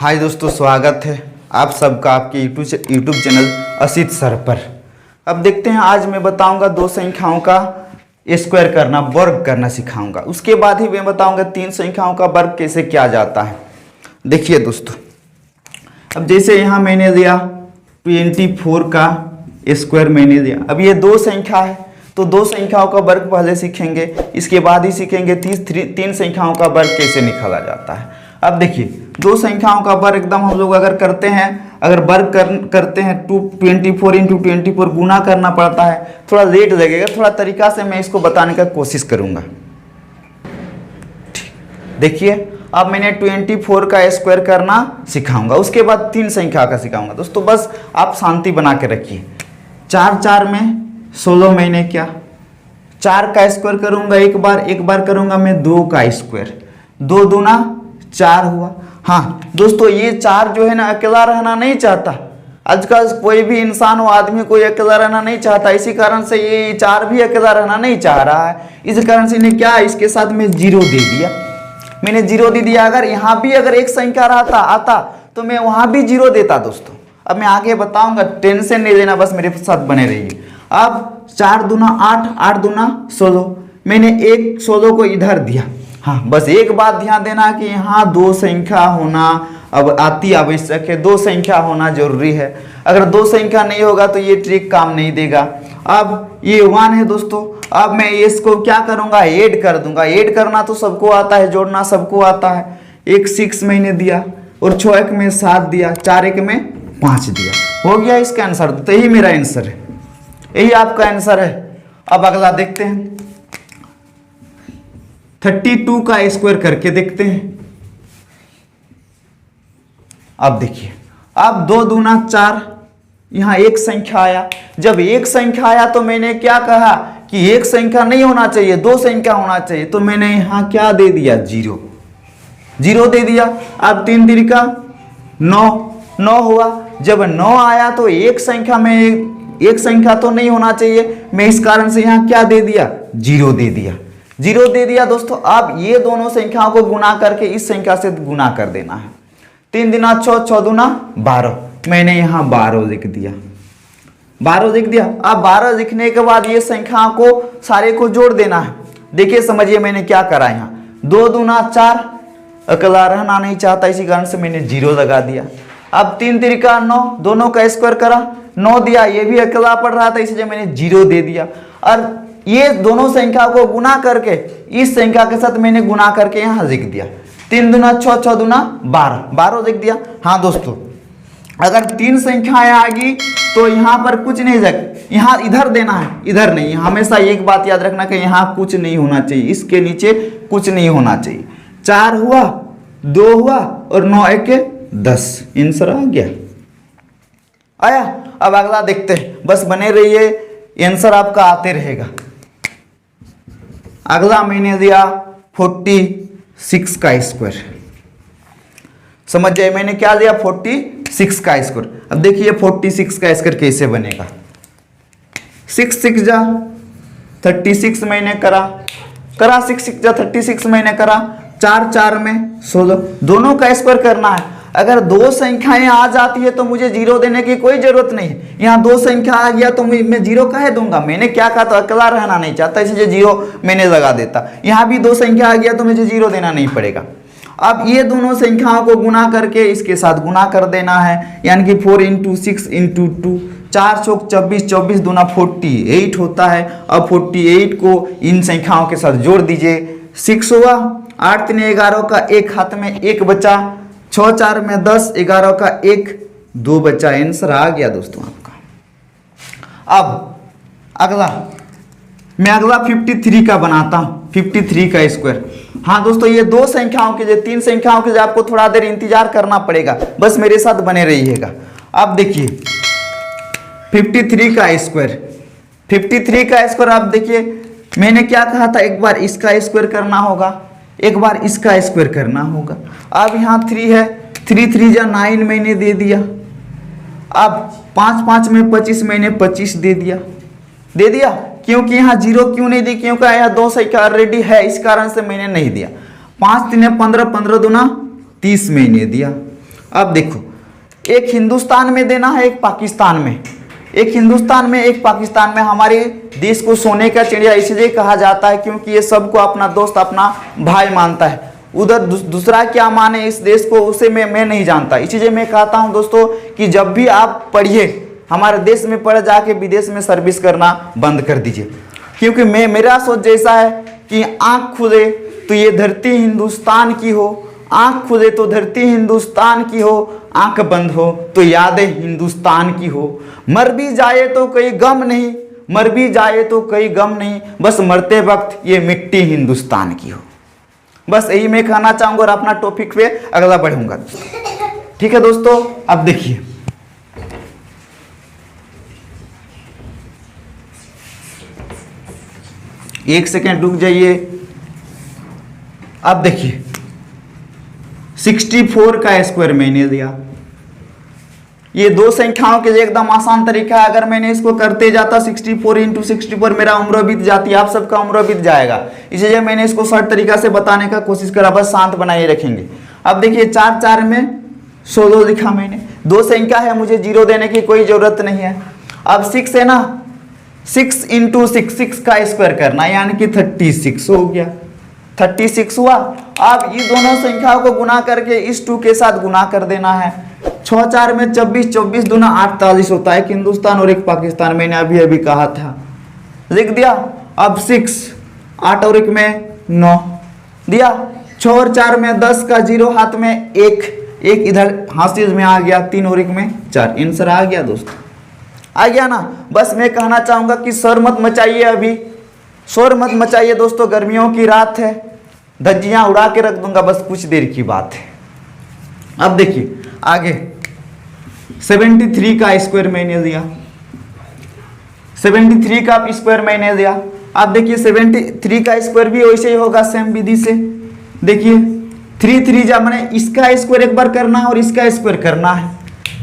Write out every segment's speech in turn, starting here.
हाय दोस्तों, स्वागत है आप सबका आपके यूट्यूब चैनल असित सर पर। अब देखते हैं, आज मैं बताऊंगा दो संख्याओं का स्क्वायर करना, वर्ग करना सिखाऊंगा। उसके बाद ही मैं बताऊंगा तीन संख्याओं का वर्ग कैसे किया जाता है। देखिए दोस्तों, अब जैसे यहाँ मैंने दिया 24 का स्क्वायर मैंने दिया। अब ये दो संख्या है तो दो संख्याओं का वर्ग पहले सीखेंगे, इसके बाद ही सीखेंगे तीन संख्याओं का वर्ग कैसे निकाला जाता है। अब देखिए, दो संख्याओं का वर्ग एकदम हम लोग अगर करते हैं, अगर वर्ग करते हैं 24 × 24 गुना करना पड़ता है, थोड़ा लेट लगेगा, थोड़ा तरीका से मैं इसको बताने का कोशिश करूंगा। देखिए, अब मैंने 24 का स्क्वायर करना सिखाऊंगा, उसके बाद तीन संख्या का सिखाऊंगा। दोस्तों बस आप शांति बना के रखिए। 4 में 16 मैंने क्या 4 का स्क्वायर करूंगा एक बार करूंगा मैं 2 का स्क्वायर, 2 दूना 4 हुआ। हाँ दोस्तों, ये 4 जो है ना अकेला रहना नहीं चाहता। आजकल कोई भी इंसान हो, आदमी कोई अकेला रहना नहीं चाहता, इसी कारण से ये 4 भी अकेला रहना नहीं चाह रहा है। इस कारण से इन्हें क्या, इसके साथ में 0 दे दिया। मैंने 0 दे दिया। अगर यहाँ भी अगर एक संख्या आता तो मैं वहां भी 0 देता। दोस्तों अब मैं आगे बताऊंगा, टेंशन नहीं लेना, बस मेरे साथ बने रहिए। अब 4 दूना 8, 8 दूना 16, मैंने एक 16 को इधर दिया। हाँ, बस एक बात ध्यान देना कि यहाँ दो संख्या होना अब अति आवश्यक है, दो संख्या होना जरूरी है। अगर दो संख्या नहीं होगा तो ये ट्रिक काम नहीं देगा। अब ये 1 है दोस्तों, अब मैं इसको क्या करूँगा, ऐड कर दूंगा। ऐड करना तो सबको आता है, जोड़ना सबको आता है। 1 6 मैंने दिया और 6 1 में 7 दिया, 4 1 में 5 दिया, हो गया इसका आंसर। तो यही मेरा आंसर है, यही आपका आंसर है। अब अगला देखते हैं, 32 का स्क्वायर करके देखते हैं। अब देखिए, अब 2 दूना 4, यहां एक संख्या आया। जब एक संख्या आया तो मैंने क्या कहा कि एक संख्या नहीं होना चाहिए, दो संख्या होना चाहिए। तो मैंने यहां क्या दे दिया, 0 दे दिया। अब 3 3 का 9 हुआ। जब 9 आया तो एक संख्या में एक संख्या तो नहीं होना चाहिए, मैं इस कारण से यहां क्या दे दिया, 0 दे दिया। 0 दे दिया दोस्तों। अब ये दोनों संख्याओं को गुना करके इस संख्या से गुना कर देना है। 3 दूना 6, 6 दूना 12, मैंने यहाँ 12 लिख दिया। 12 लिख दिया। अब 12 लिखने के बाद ये संख्या को सारे को जोड़ देना है। देखिए समझिए मैंने क्या करा, यहाँ 2 दूना 4, अकेला रहना नहीं चाहता, इसी कारण से मैंने 0 लगा दिया। अब 3 3 का 9, दोनों का स्क्वायर करा, 9 दिया, ये भी अकेला पड़ रहा था, इसलिए मैंने 0 दे दिया। और ये दोनों संख्या को गुना करके इस संख्या के साथ मैंने गुना करके यहाँ लिख दिया। 3 दूना 6, 6 दूना 12, 12 लिख दिया। हाँ दोस्तों, अगर 3 संख्याएं आ गई तो यहाँ पर कुछ नहीं लग, यहाँ इधर देना है, इधर नहीं। हमेशा एक बात याद रखना कि यहाँ कुछ नहीं होना चाहिए, इसके नीचे कुछ नहीं होना चाहिए। 4 हुआ, 2 हुआ और 9 1 10, आंसर आ गया, आया। अब अगला देखते हैं, बस बने रहिए, आंसर आपका आते रहेगा। अगला मैंने दिया 46 का स्क्वायर। समझ जाए मैंने क्या दिया, 46 का स्क्वायर। अब देखिए 46 का स्क्वायर कैसे बनेगा। 6 6 जा 36 मैंने करा 6 6 जा 36 मैंने करा। 4 4 में 16, दोनों का स्क्वायर करना है। अगर दो संख्याएं आ जाती है तो मुझे 0 देने की कोई जरूरत नहीं है। यहाँ 2 संख्या आ गया तो मैं 0 काहे दूंगा, मैंने क्या कहा, तो अकेला रहना नहीं चाहता, इसलिए 0 मैंने लगा देता। यहाँ भी 2 संख्या आ गया तो मुझे 0 देना नहीं पड़ेगा। अब ये दोनों संख्याओं को गुना करके इसके साथ गुना कर देना है, यानी कि 4 × 6 × 2, 4 चौक 24, 24 दूना 48 होता है। अब 48 को इन संख्याओं के साथ जोड़ दीजिए। 6 हुआ, 8 3 11 का 1 हाथ में 1 बचा, 6 4 में 10, 11 का 1 2 बचा, आंसर आ गया दोस्तों आपका। अब अगला मैं 53 का बनाता हूं, 53 का स्क्वायर। हाँ दोस्तों, ये दो संख्याओं के लिए, 3 संख्याओं के लिए आपको थोड़ा देर इंतजार करना पड़ेगा, बस मेरे साथ बने रहिएगा। अब देखिए 53 का स्क्वायर, 53 का स्क्वायर। आप देखिए मैंने क्या कहा था, एक बार इसका स्क्वायर करना होगा, एक बार इसका स्क्वायर करना होगा। अब यहाँ 3 है, 3 3 जा 9 मैंने दे दिया। अब 5 5 में 25 मैंने 25 दे दिया। क्योंकि यहाँ 0 क्यों नहीं दी, क्योंकि यहाँ 2 संख्या ऑलरेडी है, इस कारण से मैंने नहीं दिया। 5 3 15, 15 दूना 30 मैंने दिया। अब देखो, एक हिंदुस्तान में देना है, एक पाकिस्तान में, एक हिंदुस्तान में एक पाकिस्तान में। हमारे देश को सोने का चिड़िया इसलिए कहा जाता है क्योंकि ये सबको अपना दोस्त, अपना भाई मानता है। उधर दूसरा क्या माने इस देश को, उसे मैं नहीं जानता। इसलिए मैं कहता हूं दोस्तों कि जब भी आप पढ़िए, हमारे देश में पढ़ जाके विदेश में सर्विस करना बंद कर दीजिए। क्योंकि मेरा सोच जैसा है कि आँख खुले तो ये धरती हिंदुस्तान की हो, आँख खुले तो धरती हिंदुस्तान की हो, आँख बंद हो तो यादें हिंदुस्तान की हो। मर भी जाए तो कोई गम नहीं, मर भी जाए तो कोई गम नहीं, बस मरते वक्त ये मिट्टी हिंदुस्तान की हो। बस यही मैं कहना चाहूंगा और अपना टॉपिक पे अगला बढ़ूंगा। ठीक है दोस्तों, अब देखिए, एक सेकेंड रुक जाइए। अब देखिए 64 का स्क्वायर मैंने दिया। ये दो संख्याओं के लिए एकदम आसान तरीका है। अगर मैंने इसको करते जाता 64 इंटू 64, मेरा उम्र बीत जाती, आप सबका उम्र बीत जाएगा। इसलिए मैंने इसको शॉर्ट तरीका से बताने का कोशिश करा, बस शांत बनाए रखेंगे। अब देखिए 4 4 में 16 लिखा मैंने। दो संख्या है, मुझे 0 देने की कोई जरूरत नहीं है। अब 6 है ना, 6 इंटू 6 का स्क्वायर करना, यानी कि 36 हो गया। 36 हुआ। अब ये दोनों संख्याओं को गुना करके इस 2 के साथ गुना कर देना है। 6 4 में 24, 24 दूना 48 होता है। एक हिंदुस्तान और एक पाकिस्तान, मैंने अभी अभी कहा था, लिख दिया। अब 6, 8 और 1 में 9 दिया। 6 और 4 में 10 का 0, हाथ में 1, इधर हासिल में आ गया। 3 और 1 में 4, आंसर आ गया दोस्तों, आ गया ना। बस मैं कहना चाहूंगा कि शोर मत मचाइए, अभी शोर मत मचाइए दोस्तों, गर्मियों की रात है, धज्जियां उड़ा के रख दूंगा, बस कुछ देर की बात है। अब देखिए आगे 73 का स्क्वायर मैंने दिया, 73 का स्क्वायर मैंने दिया। अब देखिए 73 का स्क्वायर भी वैसे ही होगा, सेम विधि से। देखिए 3 3 जा, मैंने इसका स्क्वायर एक बार करना है और इसका स्क्वायर करना है,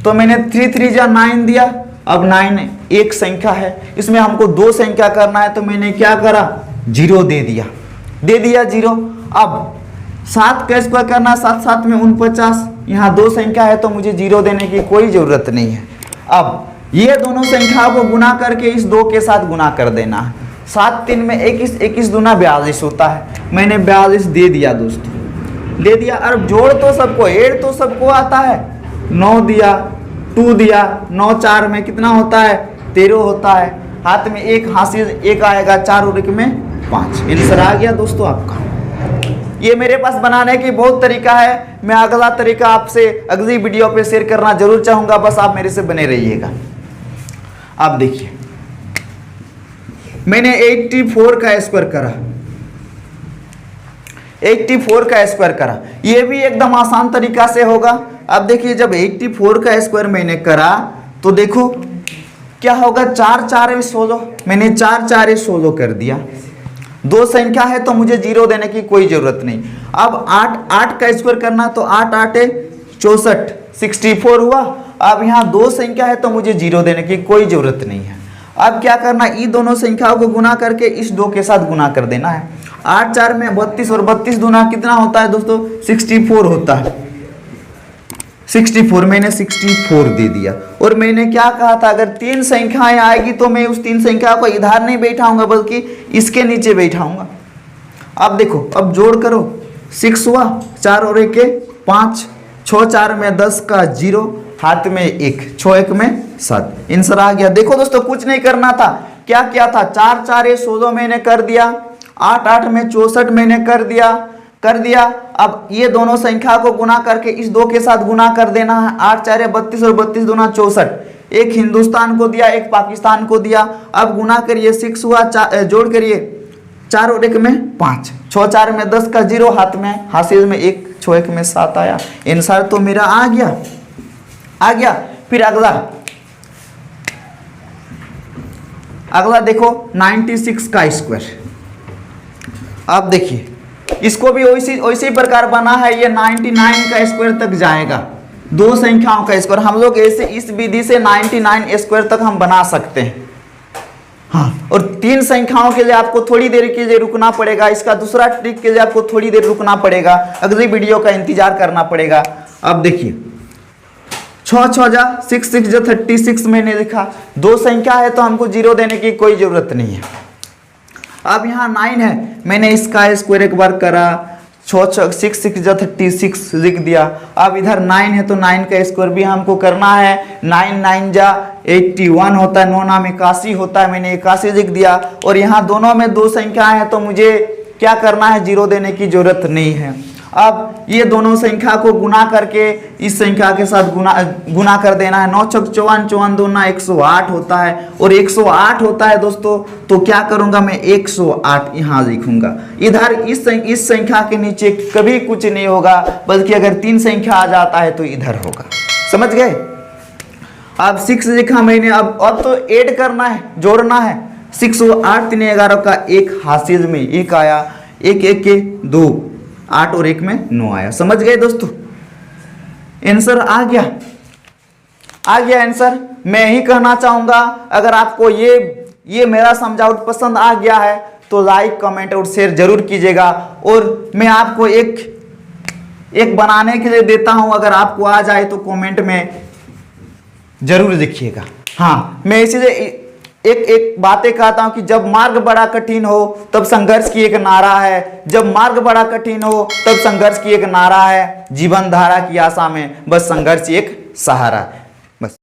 तो मैंने 3 3 जा 9 दिया। अब 9 एक संख्या है, इसमें हमको 2 संख्या करना है, तो मैंने क्या करा, 0 दे दिया, 0। अब 7 का स्क्वायर करना, 7 7 में 49, यहाँ 2 संख्या है तो मुझे 0 देने की कोई जरूरत नहीं है। अब ये दोनों संख्याओं को गुना करके इस 2 के साथ गुना कर देना है। 7 3 में 21, 21 दूना 42 होता है, मैंने 42 दे दिया दोस्तों, दे दिया। और जोड़ तो सबको, ऐड तो सबको आता है। 9 दिया, 2 दिया, 9 4 में कितना होता है, 13 होता है। हाथ में 1 हासिल 1 आएगा, 4 और 1 में 5, आंसर आ गया दोस्तों आपका। ये मेरे पास बनाने की बहुत तरीका है, मैं अगला तरीका आपसे अगली वीडियो पे शेयर करना जरूर चाहूंगा, बस आप मेरे से बने रहिएगा। आप देखिए मैंने 84 का स्क्वायर करा, 84 का स्क्वायर करा, ये भी एकदम आसान तरीका से होगा। अब देखिए जब 84 का स्क्वायर मैंने करा तो देखो क्या होगा, 4 4 16, मैंने 4 4 16 कर दिया। 2 संख्या है तो मुझे 0 देने की कोई जरूरत नहीं। अब 8 का स्क्वायर करना, तो 8 8 64, 64 हुआ। अब यहाँ 2 संख्या है तो मुझे 0 देने की कोई जरूरत नहीं है। अब क्या करना, इन दोनों संख्याओं को गुना करके इस 2 के साथ गुना कर देना है। 8 4 में 32 और 32 दूना कितना होता है दोस्तों, 64 होता है। 64, मैंने 64 दे दिया। और मैंने क्या कहा था, अगर 3 संख्याएं आएगी तो मैं उस 3 संख्या को इधर नहीं बैठाऊंगा बल्कि इसके नीचे बैठाऊंगा। अब देखो, अब जोड़ करो, 6 हुआ, 4 और 1 5, 6 4 में 10 का 0, हाथ में 1, 6 1 में 7, आंसर आ गया। देखो दोस्तों कुछ नहीं करना था, क्या किया था, 4 4 16 मैंने कर दिया, 8 8 में 64 मैंने कर दिया। अब ये दोनों संख्या को गुना करके इस 2 के साथ गुना कर देना है। 8 4 32 और 32 दूना 64, एक हिंदुस्तान को दिया, एक पाकिस्तान को दिया। अब गुना करिए, 6 हुआ, जोड़ करिए, 4 और 1 में 5, 6 4 में 10 का 0, हाथ में हासिल में 1, 6 1 में 7 आया, आंसर तो मेरा आ गया। फिर अगला देखो 96 का स्क्वायर। अब देखिए इसको भी वैसी प्रकार बना है, ये 99 का स्क्वायर तक जाएगा, 2 संख्याओं का स्क्वायर। हम लोग ऐसे इस विधि से 99 स्क्वायर तक हम बना सकते हैं। हाँ, और 3 संख्याओं के लिए आपको थोड़ी देर के लिए रुकना पड़ेगा, इसका दूसरा ट्रिक के लिए आपको थोड़ी देर रुकना पड़ेगा, अगली वीडियो का इंतजार करना पड़ेगा। अब देखिए 6 6 जा 6 6 जा 36 मैंने लिखा। दो संख्या है तो हमको जीरो देने की कोई जरूरत नहीं है। अब यहाँ 9 है, मैंने इसका स्क्वायर एक बार करा, 6 6 जा 36 लिख दिया। अब इधर 9 है तो 9 का स्क्वायर भी हमको करना है। 9 9 जा 81 होता है, 9 नाम 81 होता है, मैंने 81 लिख दिया। और यहाँ दोनों में दो संख्या है तो मुझे क्या करना है, जीरो देने की जरूरत नहीं है। अब ये दोनों संख्या को गुना करके इस संख्या के साथ गुना कर देना है। 9 6 54 54 दूना 108 होता है, और 108 होता है दोस्तों, तो क्या करूंगा मैं 108 यहाँ लिखूंगा। इधर इस संख्या के नीचे कभी कुछ नहीं होगा, बल्कि अगर 3 संख्या आ जाता है तो इधर होगा। समझ गए? अब 6 लिखा मैंने, अब तो ऐड करना है, जोड़ना है। 6 और 8 3 11 का एक हासिल में 1 आया, 1 1 के 2, 8 और 1 में 9 आया। समझ गए दोस्तों? आंसर आ गया आंसर। मैं ही कहना चाहूंगा, अगर आपको ये मेरा समझाउट पसंद आ गया है तो लाइक कमेंट और शेयर जरूर कीजिएगा। और मैं आपको एक बनाने के लिए देता हूं, अगर आपको आ जाए तो कमेंट में जरूर लिखिएगा। हाँ, मैं इसीलिए एक बातें कहता हूं कि जब मार्ग बड़ा कठिन हो तब संघर्ष की एक नारा है, जब मार्ग बड़ा कठिन हो तब संघर्ष की एक नारा है, जीवन धारा की आशा में बस संघर्ष एक सहारा है। बस।